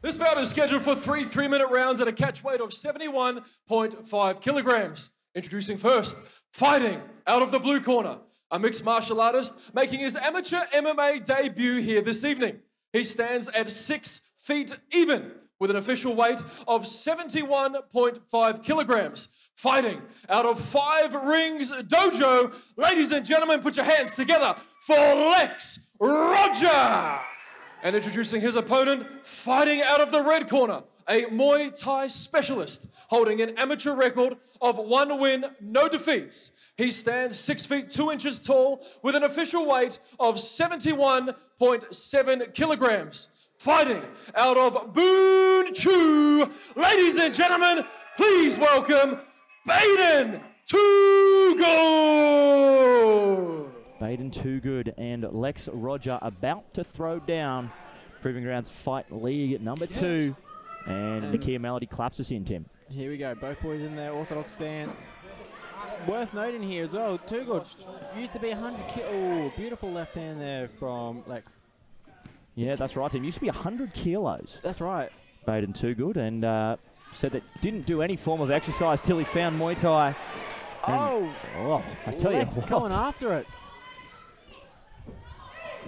This bout is scheduled for three 3-minute rounds at a catch weight of 71.5 kilograms. Introducing first, fighting out of the blue corner, a mixed martial artist making his amateur MMA debut here this evening. He stands at 6 feet even with an official weight of 71.5 kilograms. Fighting out of 5 Rings Dojo, ladies and gentlemen, put your hands together for Lex Rodger. And introducing his opponent, fighting out of the red corner, a Muay Thai specialist holding an amateur record of 1 win, no defeats. He stands 6 feet 2 inches tall with an official weight of 71.7 kilograms. Fighting out of Boon Chu, ladies and gentlemen, please welcome Bayden Toogood. Bayden Toogood and Lex Rodger about to throw down. Proving Grounds Fight League number 2. And Nakia Melody claps us in, Tim. Here we go, both boys in their orthodox stance. Worth noting here as well, Toogood used to be 100 kilos. Oh, beautiful left hand there from Lex. Yeah, that's right, Tim. Used to be 100 kilos. That's right. Bayden Toogood, and said that didn't do any form of exercise till he found Muay Thai. And, I tell Lex you what. Going after it.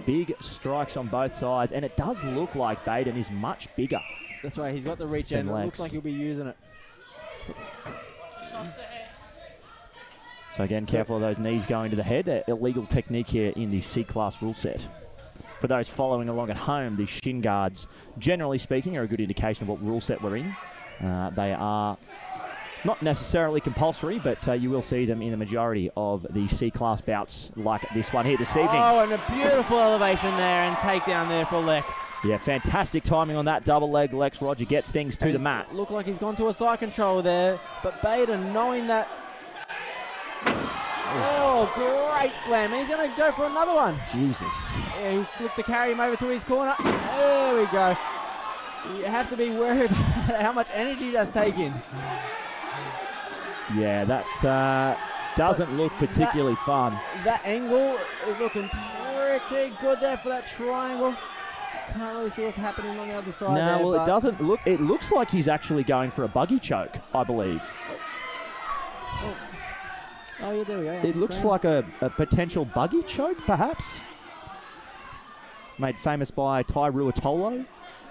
Big strikes on both sides, and it does look like Bayden is much bigger. That's right, he's got the reach and it looks like he'll be using it. So again, careful of those knees going to the head. Illegal technique here in the C-class rule set. For those following along at home, the shin guards, generally speaking, are a good indication of what rule set we're in. They are not necessarily compulsory, but you will see them in the majority of the C-class bouts like this one here this evening. Oh, and a beautiful elevation there and takedown there for Lex. Yeah, fantastic timing on that double leg. Lex Rodger gets things to the mat. Look like he's gone to a side control there, but Bayden knowing that. Oh, great slam. And he's going to go for another one. Jesus. Yeah, he looked to carry him over to his corner. There we go. You have to be worried about how much energy that's taking. Yeah, that doesn't look particularly fun. That angle is looking pretty good there for that triangle. Can't really see what's happening on the other side there. No, well, it doesn't look. It looks like he's actually going for a buggy choke, I believe. Oh yeah, there we go. It looks like a potential buggy choke, perhaps. Made famous by Tai Ruotolo,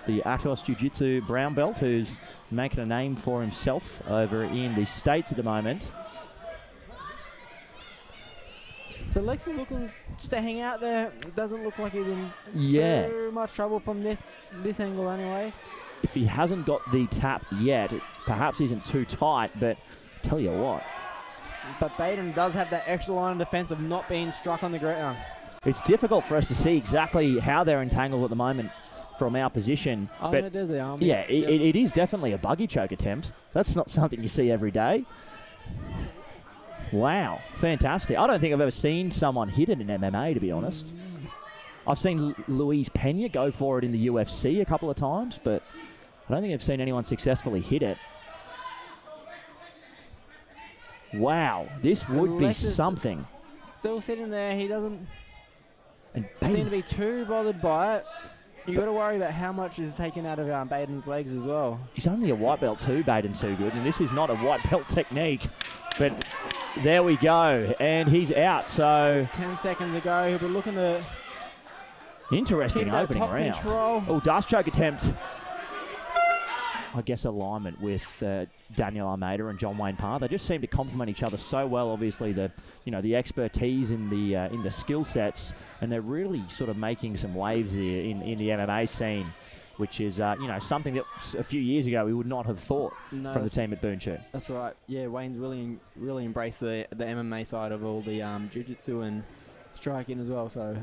the Atos Jiu-Jitsu brown belt, who's making a name for himself over in the States at the moment. So Lex is looking just to hang out there. Doesn't look like he's in too much trouble from this angle anyway. If he hasn't got the tap yet, it perhaps isn't too tight, but tell you what. But Bayden does have that extra line of defense of not being struck on the ground. It's difficult for us to see exactly how they're entangled at the moment from our position. Oh, but no, there's the arm. Yeah, it is definitely a buggy choke attempt. That's not something you see every day. Wow, fantastic. I don't think I've ever seen someone hit it in MMA, to be honest. I've seen Luis Pena go for it in the UFC a couple of times, but I don't think I've seen anyone successfully hit it. Wow, this would be something. Still sitting there, he doesn't seem to be too bothered by it. You got to worry about how much is taken out of Bayden's legs as well. He's only a white belt too, Bayden Toogood, and this is not a white belt technique. But there we go, and he's out. So 10 seconds ago, he'll be looking to interesting opening round. Control. Oh, dust choke attempt. I guess alignment with Daniel Almeida and John Wayne Parr. They just seem to complement each other so well. Obviously, the expertise in the skill sets, and they're really sort of making some waves there in the MMA scene, which is something that a few years ago we would not have thought from the team at Boon Chu. That's right. Yeah, Wayne's really embraced the MMA side of all the jiu-jitsu and striking as well. So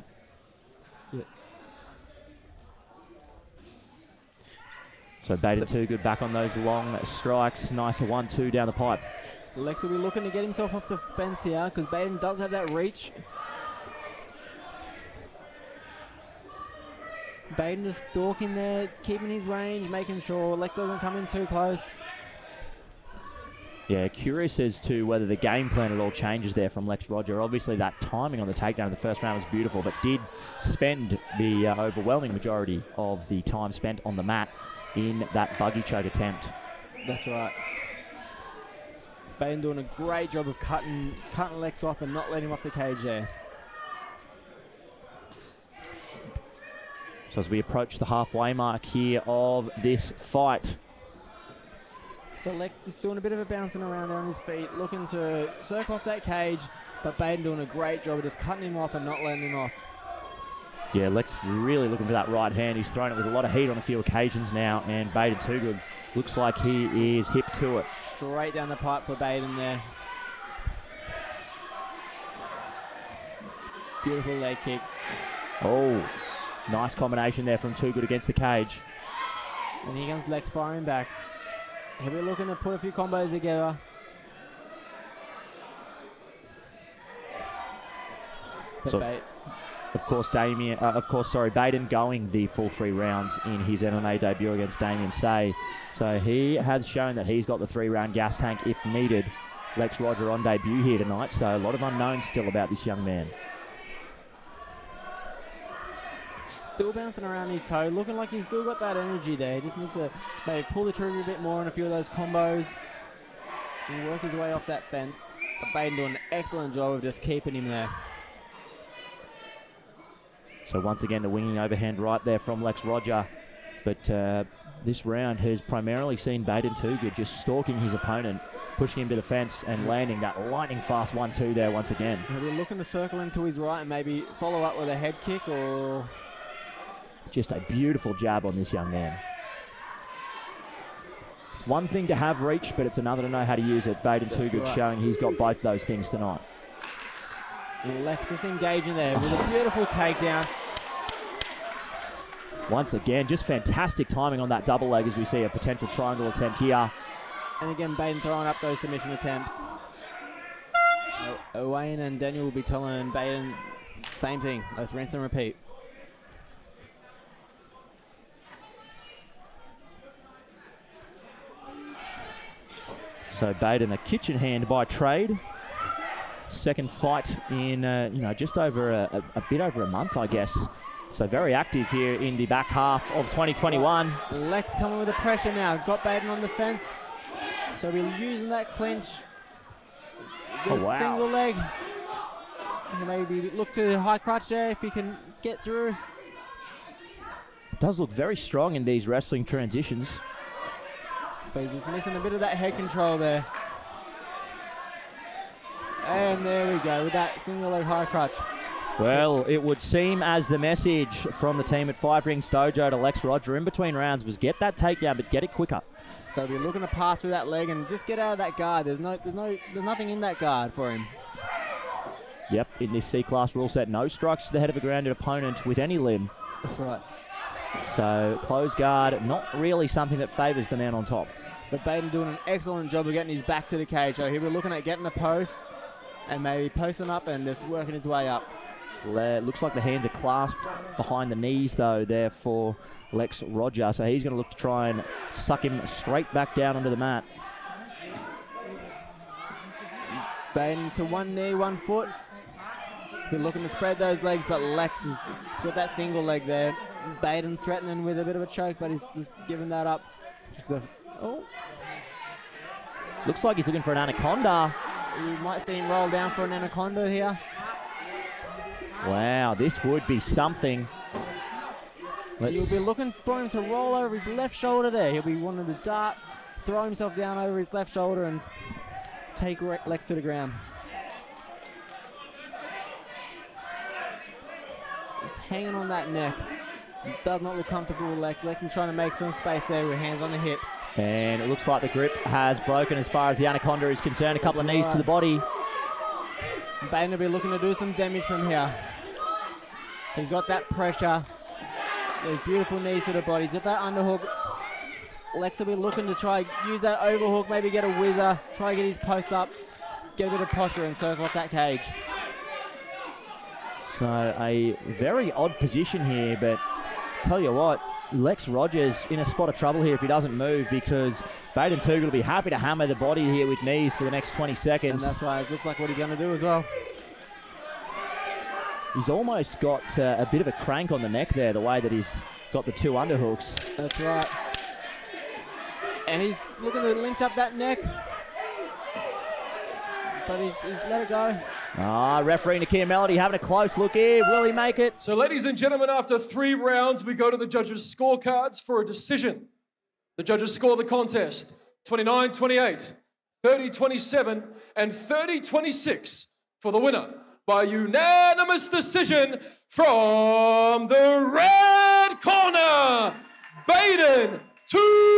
yeah. So Bayden Toogood back on those long strikes. Nice 1-2 down the pipe. Lex will be looking to get himself off the fence here because Bayden does have that reach. Bayden just stalking there, keeping his range, making sure Lex doesn't come in too close. Yeah, curious as to whether the game plan at all changes there from Lex Rodger. Obviously, that timing on the takedown in the first round was beautiful, but did spend the overwhelming majority of the time spent on the mat in that buggy choke attempt. That's right. Bayden doing a great job of cutting Lex off and not letting him off the cage there. So as we approach the halfway mark here of this fight. But Lex just doing a bit of a bouncing around there on his feet, looking to circle off that cage, but Bayden doing a great job of just cutting him off and not letting him off. Yeah, Lex really looking for that right hand. He's thrown it with a lot of heat on a few occasions now, and Bayden Toogood looks like he is hip to it. Straight down the pipe for Bayden there. Beautiful leg kick. Oh, nice combination there from Toogood against the cage. And here comes Lex firing back. He'll be looking to put a few combos together. So Bayden going the full 3 rounds in his MMA debut against Damien Say. So he has shown that he's got the 3-round gas tank if needed. Lex Rodger on debut here tonight, so a lot of unknowns still about this young man. Still bouncing around his toe, looking like he's still got that energy there. He just needs to maybe pull the trigger a bit more on a few of those combos and work his way off that fence. But Bayden doing an excellent job of just keeping him there. So once again, the winging overhand right there from Lex Rodger. But this round has primarily seen Bayden Toogood just stalking his opponent, pushing him to the fence and landing that lightning fast 1-2 there once again. We're looking to circle him to his right and maybe follow up with a head kick or... Just a beautiful jab on this young man. It's one thing to have reach, but it's another to know how to use it. Bayden Toogood showing he's got both those things tonight. Lex is engaging there with a beautiful takedown. Once again, just fantastic timing on that double leg as we see a potential triangle attempt here. And again, Bayden throwing up those submission attempts. Wayne and Daniel will be telling Bayden same thing. Let's rinse and repeat. So Bayden, a kitchen hand by trade. Second fight in, just over a bit over a month, I guess. So very active here in the back half of 2021. Lex coming with the pressure now. Got Bayden on the fence. So we're using that clinch. This single leg. Maybe look to the high crotch there if he can get through. Does look very strong in these wrestling transitions. But he's just missing a bit of that head control there. And there we go with that single leg high crotch. Well, it would seem as the message from the team at 5 Rings Dojo to Lex Rodger in between rounds was get that takedown, but get it quicker. So we're looking to pass through that leg and just get out of that guard. There's nothing in that guard for him. Yep, in this C-class rule set, no strikes to the head of a grounded opponent with any limb. That's right. So closed guard, not really something that favours the man on top. But Bayden doing an excellent job of getting his back to the cage. So here we're looking at getting a post and maybe posting up and just working his way up. Looks like the hands are clasped behind the knees, though, there for Lex Rodger. So he's going to look to try and suck him straight back down onto the mat. Bayden to one knee, 1 foot. We're looking to spread those legs, but Lex has got that single leg there. Bayden threatening with a bit of a choke, but he's just giving that up. Looks like he's looking for an anaconda. You might see him roll down for an anaconda here. Wow, this would be something. You'll be looking for him to roll over his left shoulder there. He'll be wanting to dart, throw himself down over his left shoulder and take Lex to the ground. He's hanging on that neck. Does not look comfortable with Lex. Lex is trying to make some space there with hands on the hips. And it looks like the grip has broken as far as the anaconda is concerned. A couple of knees to the body. Bayden will be looking to do some damage from here. He's got that pressure. There's beautiful knees to the body. He's got that underhook. Lex will be looking to try use that overhook, maybe get a whizzer, try get his post up, get a bit of posture and circle off that cage. So a very odd position here, but tell you what, Lex Rodger's in a spot of trouble here if he doesn't move, because Bayden Toogood will be happy to hammer the body here with knees for the next 20 seconds. And that's why it looks like what he's going to do as well. He's almost got a bit of a crank on the neck there, the way that he's got the 2 underhooks. That's right. And he's looking to lynch up that neck. But he's let it go. Referee Nakia Melody having a close look here. Will he make it? So, ladies and gentlemen, after 3 rounds, we go to the judges' scorecards for a decision. The judges score the contest 29-28, 30-27, and 30-26 for the winner by unanimous decision from the red corner, Bayden Toogood.